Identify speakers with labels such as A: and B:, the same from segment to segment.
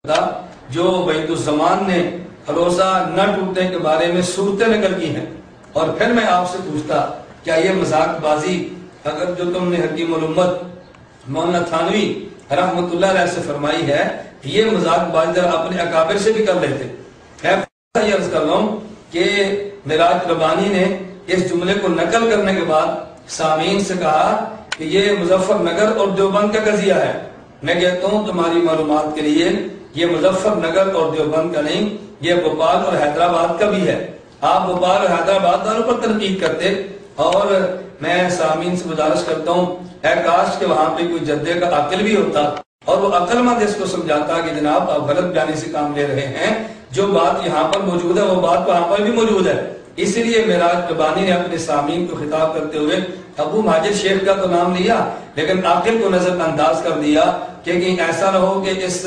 A: جو وحید الزمان نے روزہ نہ ٹوٹنے کے بارے میں صورتیں نقل کی ہیں، اور پھر میں آپ سے پوچھتا کیا یہ مذاق بازی اگر جو تم نے حکیم الامت مولانا تھانوی رحمۃ اللہ علیہ سے فرمائی ہے، یہ مذاق بازی اپنے اکابر سے بھی کر لیتے؟ میں یہ عرض کر رہا ہوں کہ معراج ربانی نے اس جملے کو نقل کرنے کے بعد سامعین سے کہا کہ یہ مظفر نگر اور دیوبند کا قضیہ ہے۔ میں کہتا ہوں تمہاری معلومات کے لیے یہ مظفر نگر اور دیوبند کا نہیں، یہ بھوپال اور حیدرآباد کا بھی ہے۔ آپ بھوپال اور حیدرآباد والوں پر تنقید کرتے، اور میں سامعین سے گزارش کرتا ہوں اے کاش کہ وہاں پہ کوئی جدے کا عقل بھی ہوتا اور وہ عقل مند اس کو سمجھاتا کہ جناب آپ غلط بیانی سے کام لے رہے ہیں، جو بات یہاں پر موجود ہے وہ بات وہاں پر بھی موجود ہے۔ اسی لیے معراج ربانی نے اپنے سامعین کو خطاب کرتے ہوئے ابو ماجد شیخ کا تو نام لیا، لیکن عاقل کو نظر انداز کر دیا کہ کہیں ایسا نہ ہو کہ اس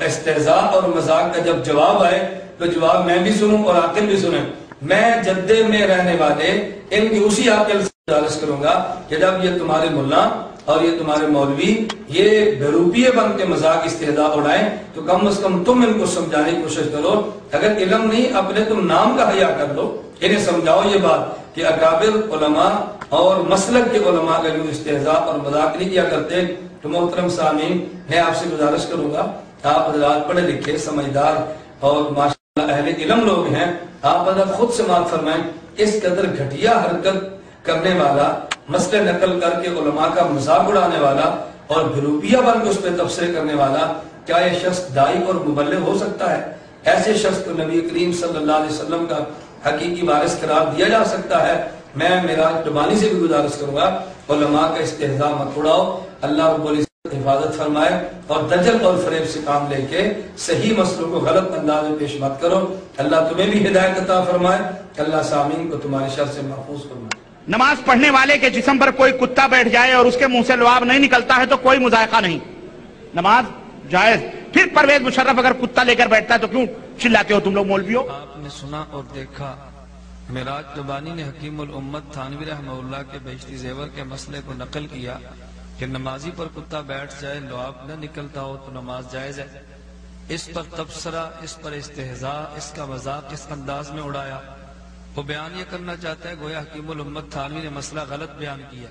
A: استہزاء اور مذاق کا جب جواب آئے تو جواب میں بھی سنوں اور عاقل بھی سنیں۔ میں جدے میں رہنے والے ان کی اسی عاقل سے گزارش کروں گا کہ جب یہ تمہارے ملا اور یہ تمہارے مولوی یہ بروپیے بن کے مذاق استہزاء اڑائیں تو کم از کم تم ان کو سمجھانے کی کوشش کرو۔ اگر علم نہیں اپنے تم نام کا حیا کر لو، انہیں سمجھاؤ یہ بات کہ اکابر علماء اور مسلک کے علماء کا جو استہزاء اور مذاق نہیں کیا کرتے۔ تو محترم سامعین، میں آپ سے گزارش کروں گا، آپ حضرات پڑھے لکھے سمجھدار اور ماشاءاللہ اہل علم لوگ ہیں، آپ حضرات خود سماعت فرمائیں، اس قدر گھٹیا حرکت کرنے والا، مسئلے نقل کر کے علماء کا مذاق اڑانے والا اور گروپیہ بن کے اس پہ تبصرے کرنے والا، کیا یہ شخص داعی اور مبلغ ہو سکتا ہے؟ ایسے شخص کو نبی کریم صلی اللہ علیہ وسلم کا حقیقی وارث قرار دیا جا سکتا ہے؟ میں معراج ربانی سے بھی گزارش کروں گا علماء کا استہزاء مت اڑاؤ، اللہ رب العزت حفاظت فرمائے، اور دجل اور فریب سے کام لے کے صحیح مسئلوں کو غلط انداز میں پیش مت کرو۔ اللہ تمہیں بھی ہدایت عطا فرمائے، اللہ سامعین کو تمہارے شر سے محفوظ فرمائے۔
B: نماز پڑھنے والے کے جسم پر کوئی کتا بیٹھ جائے اور اس کے منہ سے لعاب نہیں نکلتا ہے تو کوئی مذائقہ نہیں، نماز جائز۔ پھر پرویز مشرف اگر کتا لے کر بیٹھتا ہے تو کیوں چلاتے ہو تم لوگ مولویوں؟
A: آپ نے سنا اور دیکھا، معراج ربانی نے حکیم الامت تھانوی رحمہ اللہ کے بہشتی زیور کے مسئلے کو نقل کیا کہ نمازی پر کتا بیٹھ جائے لعاب نہ نکلتا ہو تو نماز جائز ہے۔ اس پر تبصرہ، اس پر استہزاء، اس کا مذاق اس انداز میں اڑایا۔ وہ بیان یہ کرنا چاہتا ہے گویا حکیم الامت تھانوی نے مسئلہ غلط بیان کیا،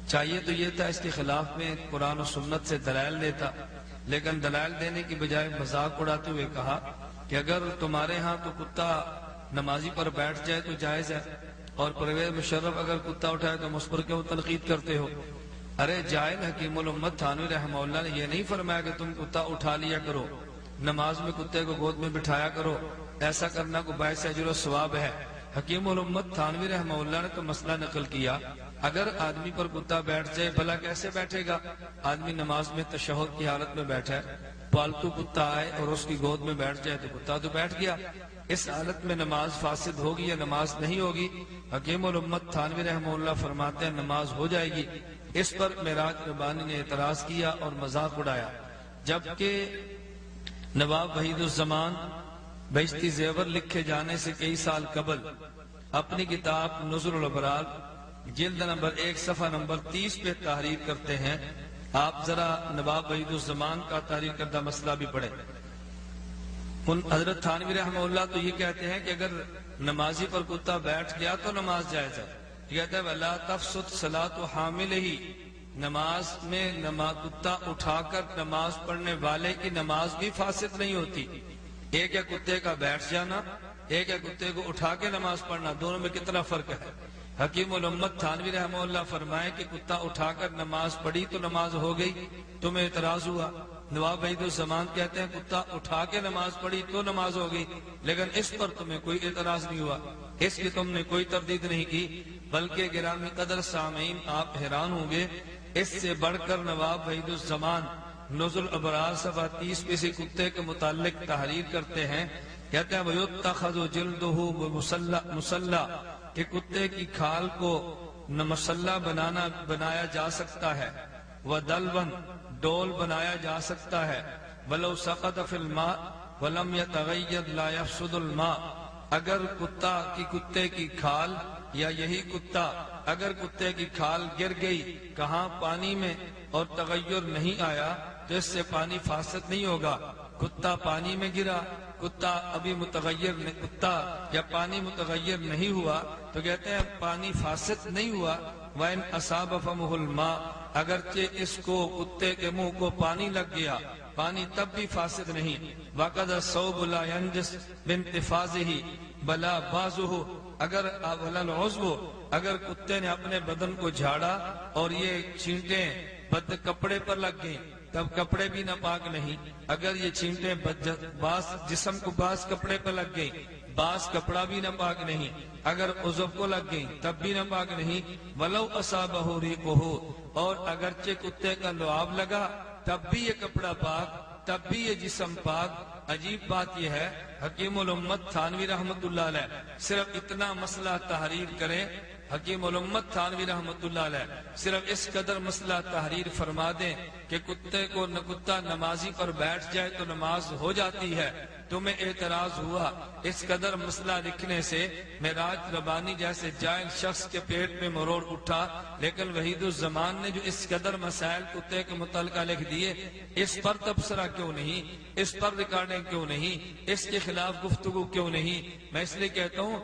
A: چاہیے تو یہ تھا اس کے خلاف میں قرآن و سنت سے دلائل دیتا، لیکن دلائل دینے کی بجائے مذاق اڑاتے ہوئے کہا کہ اگر تمہارے ہاں تو کتا نمازی پر بیٹھ جائے تو جائز ہے، اور پرویز مشرف اگر کتا اٹھائے تو مس پر کیوں تنقید کرتے ہو؟ ارے جاہل، حکیم الامت تھانوی رحمہ اللہ نے یہ نہیں فرمایا کہ تم کتا اٹھا لیا کرو، نماز میں کتے کو گود میں بٹھایا کرو، ایسا کرنا کو باعث اجر و ثواب ہے۔ حکیم الامت تھانوی رحمہ اللہ نے تو مسئلہ نقل کیا، اگر آدمی پر کتا بیٹھ جائے بھلا کیسے بیٹھے گا؟ آدمی نماز میں تشہد کی حالت میں بیٹھا ہے، پالتو کتا آئے اور اس کی گود میں بیٹھ جائے تو کتا تو بیٹھ گیا، اس حالت میں نماز فاسد ہوگی یا نماز نہیں ہوگی؟ حکیم الامت تھانوی رحمہ اللہ فرماتے ہیں نماز ہو جائے گی۔ اس پر معراج ربانی نے اعتراض کیا اور مذاق اڑایا، جبکہ نواب وحید الزمان بہشتی زیور لکھے جانے سے کئی سال قبل اپنی کتاب نظر الابرار جلد نمبر 1 صفحہ نمبر 30 پہ تحریر کرتے ہیں۔ آپ ذرا نواب وحید الزمان کا تحریر کردہ مسئلہ بھی پڑھیں۔ حضرت تھانوی رحمہ اللہ تو یہ کہتے ہیں کہ اگر نمازی پر کتا بیٹھ گیا تو نماز جائز ہے، کہتا ہے وَلَا تَفْسُدْ صَلَاةُ حَامِلِهِ، نماز میں کتا اٹھا کر نماز پڑھنے والے کی نماز بھی فاسد نہیں ہوتی۔ ایک ہے کتے کا بیٹھ جانا، ایک ہے کتے کو اٹھا کے نماز پڑھنا، دونوں میں کتنا فرق ہے؟ حکیم الامت تھانوی رحمہ اللہ فرمائے کہ کتا اٹھا کر نماز پڑھی تو نماز ہو گئی، تمہیں اعتراض ہوا۔ نواب وحید الزمان کہتے ہیں کتا اٹھا کے نماز پڑھی تو نماز ہو گئی، لیکن اس پر تمہیں کوئی اعتراض نہیں ہوا، اس کی تم نے کوئی تردید نہیں کی، بلکہ گرامی قدر سامعین آپ حیران ہوں گے، اس سے بڑھ کر نواب وحید الزمان نظر الابرار صفحہ 30 پہ سے کتے کے متعلق تحریر کرتے ہیں، کہتے ہیں وَيُتَّخَذُ جِلْدُهُ مُسَلَّى، کہ کتے کی کھال کو مسلح بنایا جا سکتا ہے، وَدَلْوًا، ڈول بنایا جا سکتا ہے، وَلَوْ سَقَطَ فِي الْمَاءِ وَلَمْ يَتَغَيَّرْ لَا يَفْسُدُ الْمَاءِ، اگر کتے کی کھال یا یہی کتا اگر کتے کی کھال گر گئی کہاں پانی میں اور تغیر نہیں آیا تو اس سے پانی فاسد نہیں ہوگا۔ کتا پانی میں گرا، کتا ابھی متغیر کتا یا پانی متغیر نہیں ہوا تو کہتے ہیں پانی فاسد نہیں ہوا۔ وَإِنْ أَصَابَ فَمُهُ الْمَاءُ، اگرچہ اس کو کتے کے منہ کو پانی لگ گیا، پانی تب بھی فاسد نہیں۔ وَقَدَ الثَّوْبُ لَا يَنْجِسُ بِانْتِفَاضِهِ بَلَا بَعْضُهُ، اگر وَلَا الْعُضْوُ، اگر کتے نے اپنے بدن کو جھاڑا اور یہ چھینٹیں کپڑے پر لگ گئیں تب کپڑے بھی ناپاک نہیں۔ اگر یہ چھینٹیں بعض جسم کو بعض کپڑے پر لگ گئیں، بعض کپڑا بھی ناپاک نہیں۔ اگر عضو کو لگ گئیں تب بھی ناپاک نہیں۔ وَلَوْ أَصَابَهُ رِيقُهُ، اور اگرچہ کتے کا لعاب لگا تب بھی یہ کپڑا پاک، تب بھی یہ جسم پاک۔ عجیب بات یہ ہے، حکیم الامت تھانوی رحمت اللہ علیہ صرف اتنا مسئلہ تحریر کریں، حکیم الامت تھانوی رحمت اللہ علیہ صرف اس قدر مسئلہ تحریر فرما دیں کہ کتے کو کتا نمازی پر بیٹھ جائے تو نماز ہو جاتی ہے، تمہیں اعتراض ہوا۔ اس قدر مسئلہ لکھنے سے معراج ربانی جیسے جاہل شخص کے پیٹ میں مروڑ اٹھا، لیکن وحید الزمان نے جو اس قدر مسائل کتے کے متعلقہ لکھ دیے، اس پر تبصرہ کیوں نہیں، اس پر ریکارڈنگ کیوں نہیں، اس کے خلاف گفتگو کیوں نہیں؟ میں اس لیے کہتا ہوں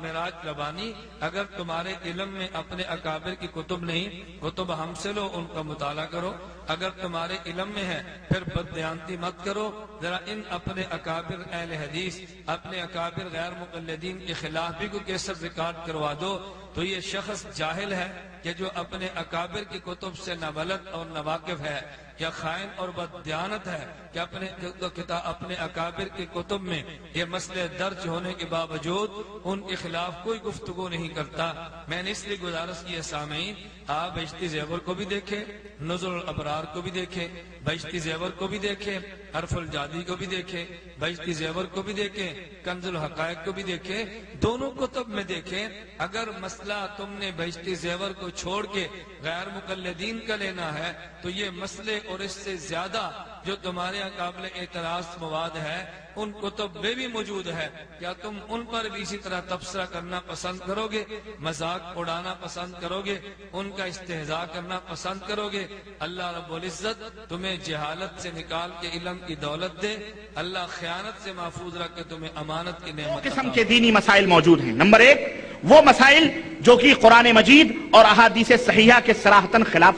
A: معراج ربانی، اگر تمہارے علم میں اپنے اکابر کی کتب نہیں، کتب ہم سے لو، ان کا مطالعہ کرو۔ اگر تمہارے علم میں ہے پھر بددیانتی مت کرو، ذرا ان اپنے اکابر اہل حدیث، اپنے اکابر غیر مقلدین کے خلاف بھی کوئی کیسٹ ریکارڈ کروا دو تو یہ شخص جاہل ہے کہ جو اپنے اکابر کی کتب سے نہ بلد اور نہ واقف ہے، یا خائن اور بددیانت ہے کہ اپنے اکابر کی کتب میں یہ مسئلے درج ہونے کے باوجود ان کے خلاف کوئی گفتگو نہیں کرتا۔ میں نے اس لیے گزارش کی ہے سامعین، آپ بہشتی زیور کو بھی دیکھیں، نزل الابرار کو بھی دیکھیں، بہشتی زیور کو بھی دیکھیں، حرف الجادی کو بھی دیکھیں، بہشتی زیور کو بھی دیکھیں، کنز الحقائق کو بھی دیکھیں، دونوں کتب میں دیکھیں۔ اگر مسئلہ تم نے بہشتی زیور کو چھوڑ کے غیر مقلدین کا لینا ہے تو یہ مسئلے اور اس سے زیادہ جو تمہارے قابل اعتراض مواد ہے ان کتب میں بھی موجود ہے، کیا تم ان پر بھی اسی طرح تبصرہ کرنا پسند کرو گے، مذاق اڑانا پسند کرو گے، ان کا استہزاء کرنا پسند کرو گے؟ اللہ رب العزت تمہیں جہالت سے نکال کے علم کی دولت دے، اللہ خیانت سے محفوظ رکھ کے تمہیں امانت کی نعمت۔
B: قسم کے دینی مسائل موجود ہیں۔ نمبر ایک، وہ مسائل جو کہ قرآن مجید اور احادیث صحیحہ کے صراحتاً خلاف،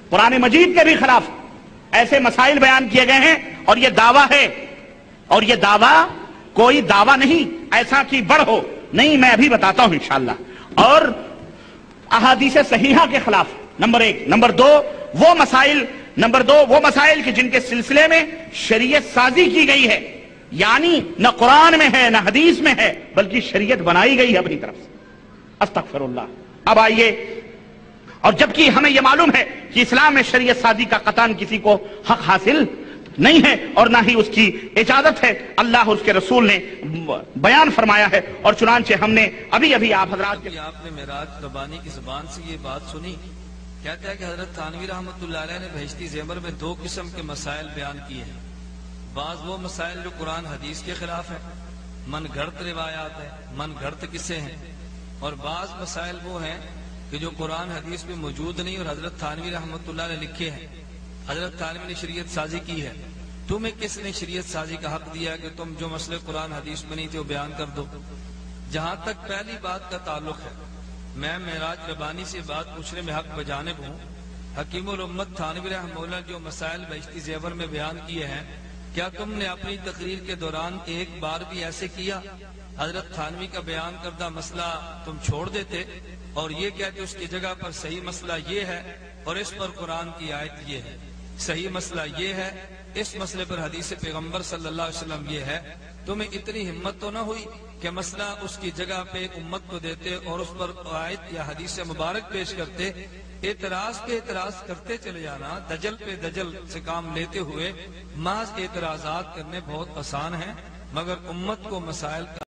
B: قرآن مجید کے بھی خلاف ایسے مسائل بیان کیے گئے ہیں، اور یہ دعویٰ ہے، اور یہ دعویٰ کوئی دعویٰ نہیں ایسا کہ بڑھ ہو، نہیں، میں ابھی بتاتا ہوں انشاءاللہ، اور احادیث صحیحہ کے خلاف، نمبر ایک۔ نمبر دو وہ مسائل کہ جن کے سلسلے میں شریعت سازی کی گئی ہے، یعنی نہ قرآن میں ہے نہ حدیث میں ہے بلکہ شریعت بنائی گئی ہے اپنی طرف سے۔ استغفر اللہ۔ اب آئیے، اور جبکہ ہمیں یہ معلوم ہے کہ اسلام میں شریعت سازی کا قطعاً کسی کو حق حاصل نہیں ہے اور نہ ہی اس کی اجازت ہے، اللہ اور اس کے رسول نے بیان فرمایا ہے، اور چنانچہ ہم نے ابھی آپ حضرات
A: آپ نے معراج ربانی کی زبان سے یہ بات سنی، کہتا ہے کہ حضرت تھانوی رحمت اللہ علیہ نے بہشتی زیور میں دو قسم کے مسائل بیان کیے ہیں۔ بعض وہ مسائل جو قرآن حدیث کے خلاف ہیں، من گھڑت روایات ہیں، من گھڑت قصے ہیں، اور بعض مسائل وہ ہیں کہ جو قرآن حدیث میں موجود نہیں اور حضرت تھانوی رحمت اللہ نے لکھے ہیں۔ حضرت تھانوی نے شریعت سازی کی ہے، تمہیں کس نے شریعت سازی کا حق دیا کہ تم جو مسئلے قرآن حدیث میں نہیں تھے وہ بیان کر دو؟ جہاں تک پہلی بات کا تعلق ہے، میں معراج ربانی سے بات پوچھنے میں حق بجانب ہوں۔ حکیم الامت تھانوی رحمہ اللہ جو مسائل بہشتی زیور میں بیان کیے ہیں، کیا تم نے اپنی تقریر کے دوران ایک بار بھی ایسے کیا؟ حضرت تھانوی کا بیان کردہ مسئلہ تم چھوڑ دیتے اور یہ کہتے اس کی جگہ پر صحیح مسئلہ یہ ہے اور اس پر قرآن کی آیت یہ ہے، صحیح مسئلہ یہ ہے، اس مسئلے پر حدیث پیغمبر صلی اللہ علیہ وسلم یہ ہے؟ تمہیں اتنی ہمت تو نہ ہوئی کہ مسئلہ اس کی جگہ پہ امت کو دیتے اور اس پر آیت یا حدیث مبارک پیش کرتے؟ اعتراض پہ اعتراض کرتے چلے جانا، دجل پہ دجل سے کام لیتے ہوئے محض اعتراضات کرنے بہت آسان ہیں، مگر امت کو مسائل کا